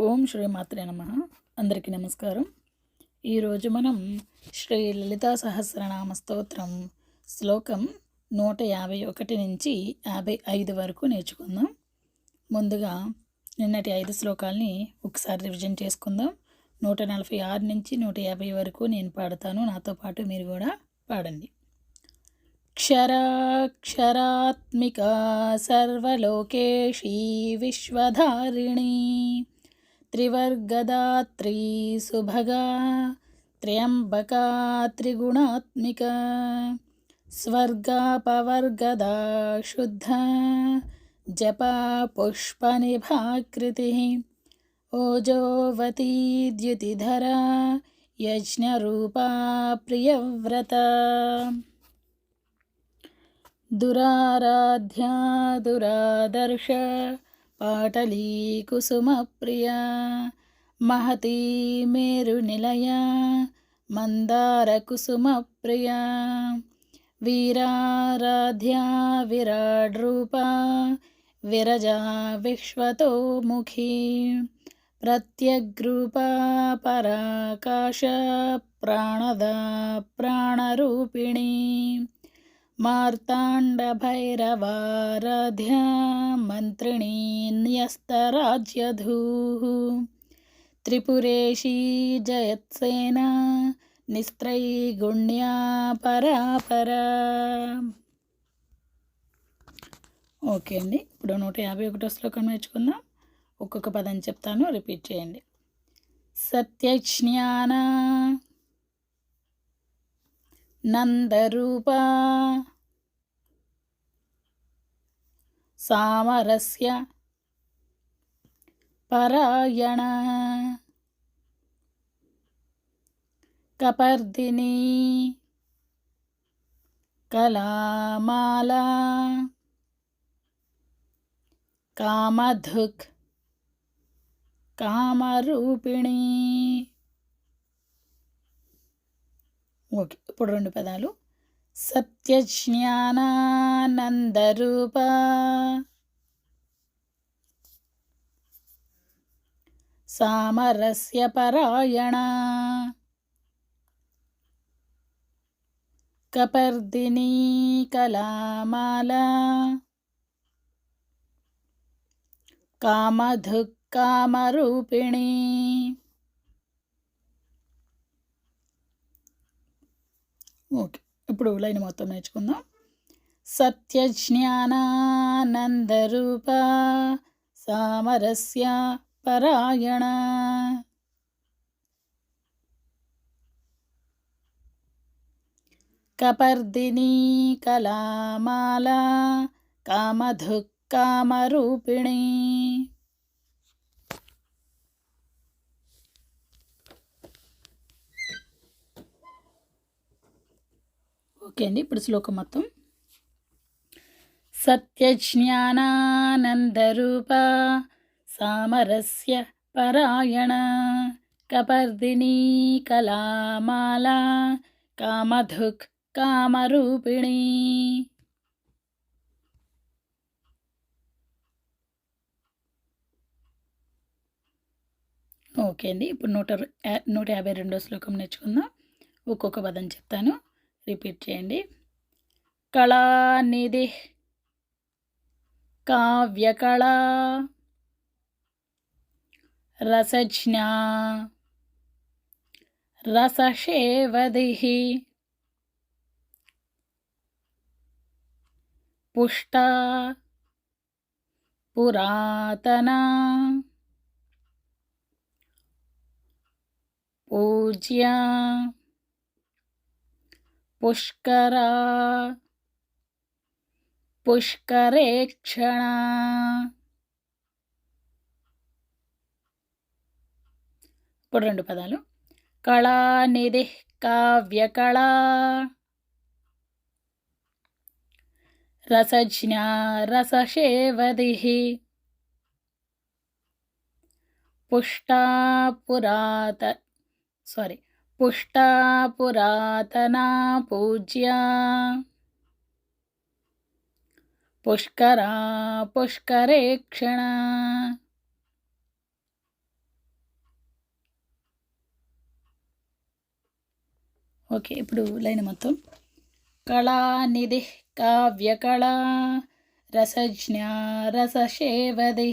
ఓం శ్రీ మాత్రే నమః. అందరికీ నమస్కారం. ఈరోజు మనం శ్రీ లలితా సహస్రనామ స్తోత్రం శ్లోకం 151 నుంచి 55 వరకు నేర్చుకుందాం. ముందుగా నిన్నటి 5 శ్లోకాల్ని ఒకసారి రివిజన్ చేసుకుందాం. 146 నుంచి 150 వరకు నేను పాడతాను, నాతో పాటు మీరు కూడా పాడండి. క్షరాక్షరాత్మికా సర్వలోకేశీ విశ్వధారిణీ త్రివర్గదాత్రీ సుభగా త్ర్యంబకా త్రిగుణాత్మికా స్వర్గాపవర్గదా శుద్ధ జపా పుష్పనిభాకృతి ఓజోవతీ ద్యుతిధరా యజ్ఞరూపా ప్రియవ్రత దురారాధ్యా దురాదర్శ పాటలీ కుసుమప్రియా మహతీ మేరునిలయా మందారకుసుమప్రియా వీరారాధ్యా విరాడ్రూపా విరజా విశ్వతోముఖీ ప్రత్యగ్రూపా పరాకాశ ప్రాణదా ప్రాణరూపిణీ మార్తాండభైరవారాధ్యా మంత్రిణీ న్యస్తరాజ్యధూః త్రిపురేశీ జయత్సేనా నిస్త్రైగుణ్యా పరాపరా. ఓకే అండి, ఇప్పుడు 151 శ్లోకం నేర్చుకుందాం. ఒక్కొక్క పదం చెప్తాను, రిపీట్ చేయండి. సత్యజ్ఞాన నందరూపా సామరస్య పరాయణ కపర్దినీ కళామాలా కామధుక్ కామరూపిణీ. ఓకే, ఇప్పుడు 2 పదాలు. సత్యజ్ఞానానందరూపా సామరస్య పరాయణ కపర్దినీ కళామాలా కామధుక్ కామరూపిణీ. ఓకే, ఇప్పుడు లైన్ మొత్తం నేర్చుకుందాం. సత్యజ్ఞానానందరూపా సామరస్య పరాయణ కపర్దినీ కళామాలా కామధుక్ కామరూపిణీ. ఓకే అండి, ఇప్పుడు శ్లోకం మొత్తం. సత్యజ్ఞానానందరూపా సామరస్య పరాయణ కపర్దినీ కళామాలా కామధుక్ కామరూపిణీ. ఓకే అండి, ఇప్పుడు 152 శ్లోకం నేర్చుకుందాం. ఒక్కొక్క పదం చెప్తాను, రిపీట్ చేయండి. కళానిధి కావ్యకళా రసజ్ఞా రసషేవదిః పుష్టా పురాతనా పూజ్యా పుష్కరా పుష్కరేక్షణ. ఇప్పుడు 2 పదాలు. కళానిధి కావ్యకళా రసజ్ఞా రసషేవదిః పుష్టా పురాతనా పూజ్యా పుష్కరా పుష్కరేక్షణ. ఓకే, ఇప్పుడు లైన్ మొత్తం. కళానిధి కావ్యకళా రసజ్ఞా రససేవది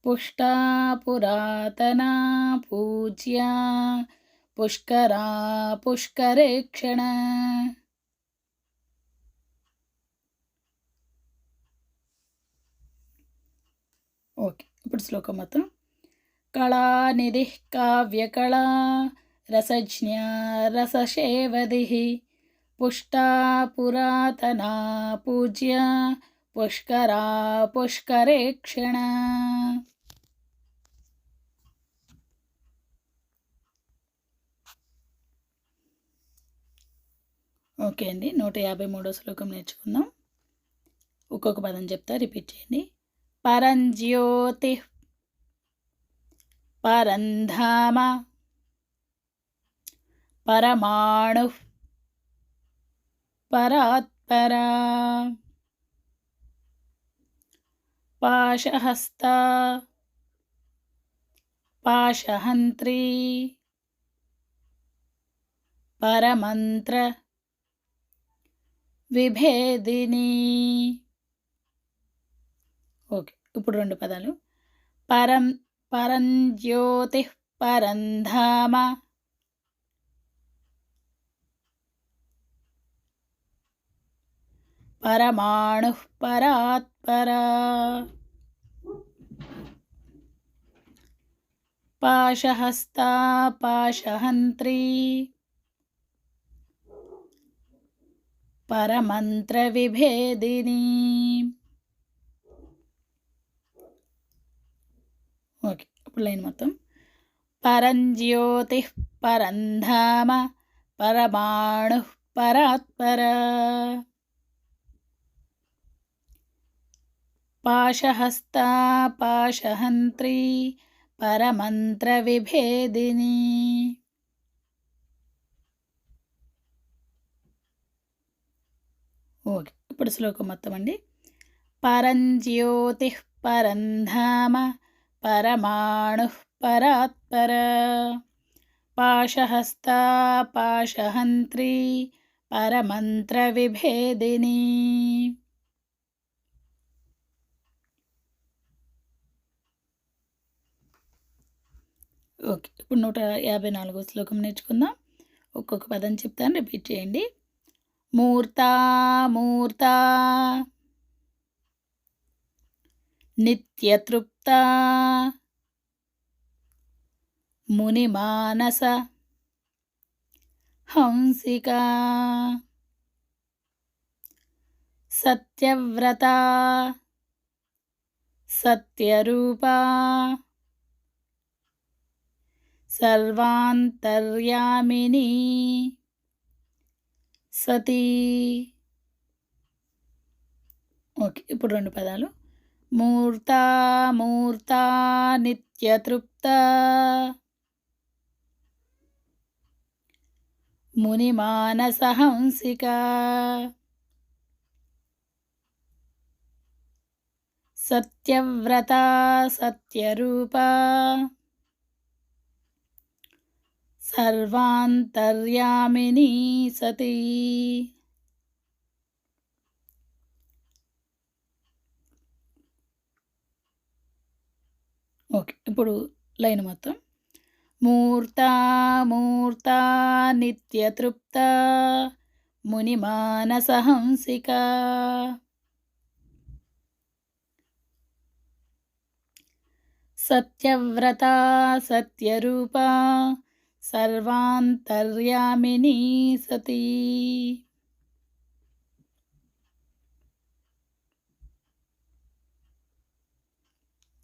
పుష్టా పురాతనా పూజ్యా పుష్కరా పుష్కరేక్షణ. ఓకే, ఇప్పుడు శ్లోకం మొత్తం. కళానిధి కావ్యకళా రసజ్ఞా రససేవది పుష్టా పురాతనా పూజ్యా పుష్కరా పుష్కరేక్షణ. ఓకే అండి, 153వ శ్లోకం నేర్చుకుందాం. ఒక్కొక్క పదం చెప్తా, రిపీట్ చేయండి. పరంజ్యోతి పరంధామ పరమాణు పరాత్పరా పాశహస్త పాశహంత్రీ పరమంత్ర విభేదిని. ఓకే, ఇప్పుడు 2 పదాలు. పరంజ్యోతి పరంధామ పరమాణు పరాత్పరా పాశహస్త పాశహంత్రీ పరమంత్ర విభేదిని. ఓకే, ఇప్పుడు లైన్ మొత్తం. పరంజ్యోతి పరంధామ పరమాణు పరాత్పరా పాశహస్త పాశహంత్రీ పరమంత్ర విభేదిని. ఓకే, ఇప్పుడు శ్లోకం మొత్తం అండి. పరంజ్యోతి పరంధామ పరమాణు పరాత్పరా పాశహస్త పాశహంత్రీ పరమంత్ర విభేదిని. ఓకే, ఇప్పుడు 154వ శ్లోకం నేర్చుకుందాం. ఒక్కొక్క పదం చెప్తాను, రిపీట్ చేయండి. మూర్తా మూర్తా నిత్యతృప్తా మునిమానస హంసికా సత్యవ్రతా సత్యరూపా సర్వాంతర్యామిని సతీ. ఓకే, ఇప్పుడు 2 పదాలు. మూర్తా మూర్తా నిత్యతృప్తా మునిమానస హంసికా సత్యవ్రతా సత్యరూపా సర్వాంతర్యామిని సతీ. ఓకే, ఇప్పుడు లైన్ మొత్తం. మూర్తా మూర్తా నిత్యతృప్తా మునిమానస హంసికా సత్యవ్రతా సత్యరూపా సర్వాంతర్యామిని సతీ.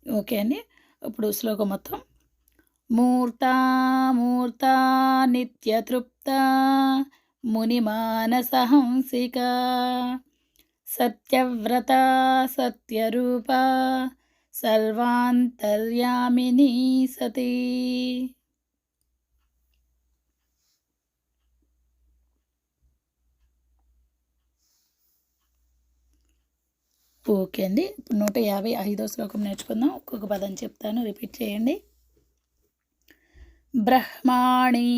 ఓకే అండి, ఇప్పుడు శ్లోకం మొత్తం. మూర్తా మూర్తా నిత్యతృప్తా మునిమానస హంసికా సత్యవ్రతా సత్యరూపా సర్వాంతర్యామిని సతీ. ఓకే అండి. ఇప్పుడు 155వ శ్లోకం నేర్చుకుందాం. ఒక్కొక్క పదం చెప్తాను, రిపీట్ చేయండి. బ్రహ్మాణి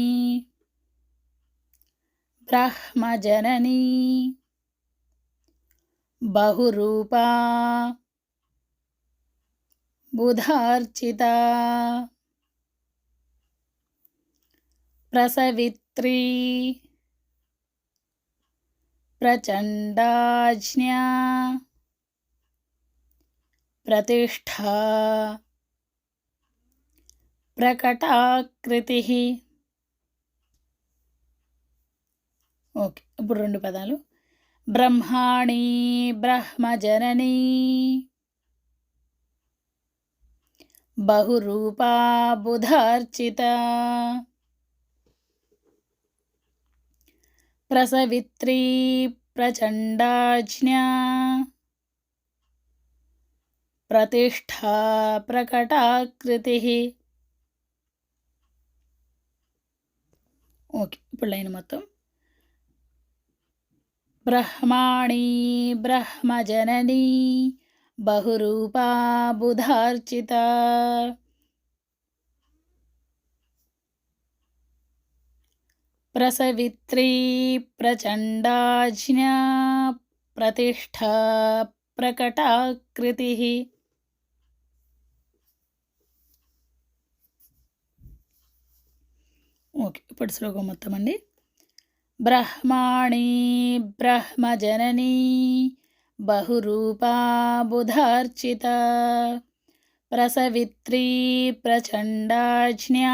బ్రహ్మజననీ బహురూపా బుధార్చితా ప్రసవిత్రీ ప్రచండాజ్ఞా ప్రతిష్ఠా ప్రకటాకృతి. ఓకే, ఇప్పుడు 2 పదాలు. బ్రహ్మాణి బ్రహ్మజననీ బహురూపా బుధార్చితా ప్రసవిత్రీ ప్రచండాజ్ఞా ప్రతిష్ఠా ప్రకటాకృతి. ఓకే, ఇప్పుడు లైన్ మొత్తం. బ్రహ్మాణి బ్రహ్మజననీ బహురూపా బుధార్చితా ప్రసవిత్రీ ప్రచండాజ్ఞా ప్రతిష్ఠా ప్రకటాకృతి. ఓకే, ఇప్పుడు శ్లోకం మొత్తం అండి. బ్రహ్మాణి బ్రహ్మజననీ బహురూపా బుధార్చితా ప్రసవిత్రీ ప్రచండాజ్ఞా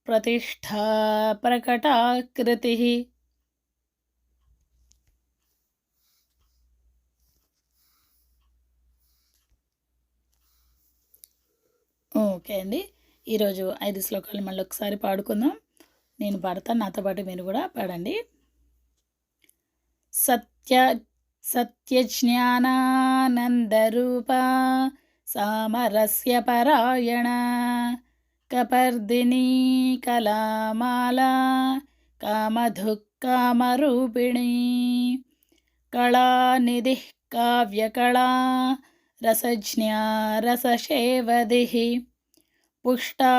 ప్రతిష్ఠా ప్రకటాకృతి. ఓకే అండి. ఈరోజు 5 శ్లోకాలు మళ్ళీ ఒకసారి పాడుకుందాం. నేను పాడతాను, నాతో పాటు మీరు కూడా పాడండి. సత్యజ్ఞానానందరూపా సామరస్య పరాయణ కపర్దినీ కళామాలా కామధుఃకామరూపిణీ కళానిధిః కావ్యకళా రసజ్ఞా రససేవదిః పుష్టా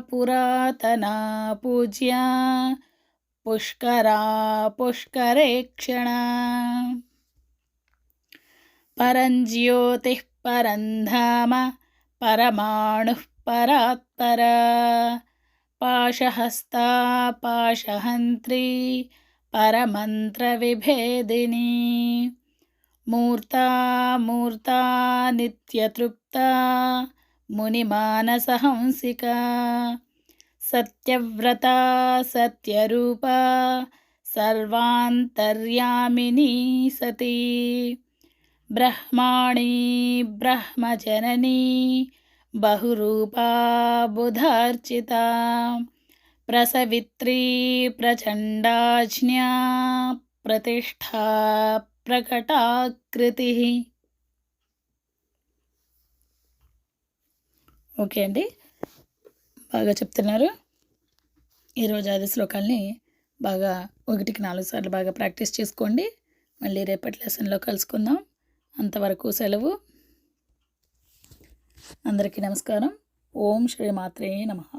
పురాతనా పూజ్యా పుష్కరా పుష్కరేక్షణ పరంజ్యోతిః పరంధామ పరమాణుః పరాత్పరా పాశహస్తా పాశహంత్రీ పరమంత్రవిభేదినీ మూర్తా మూర్తా నిత్యతృప్తా మునిమానసహంసికా సత్యవ్రతా సత్యరూపా సర్వాంతర్యామినీ సతీ బ్రహ్మాణి బ్రహ్మజననీ బహురూపా బుధార్చితా ప్రసవిత్రీ ప్రచండాజ్ఞా ప్రతిష్ఠా ప్రకటాకృతి. ఓకే అండి, బాగా చెప్తున్నారు. ఈరోజు 5 శ్లోకాల్ని బాగా 1కి 4 సార్లు బాగా ప్రాక్టీస్ చేసుకోండి. మళ్ళీ రేపటి లెసన్లో కలుసుకుందాం. అంతవరకు సెలవు. అందరికీ నమస్కారం. ఓం శ్రీ మాత్రే నమః.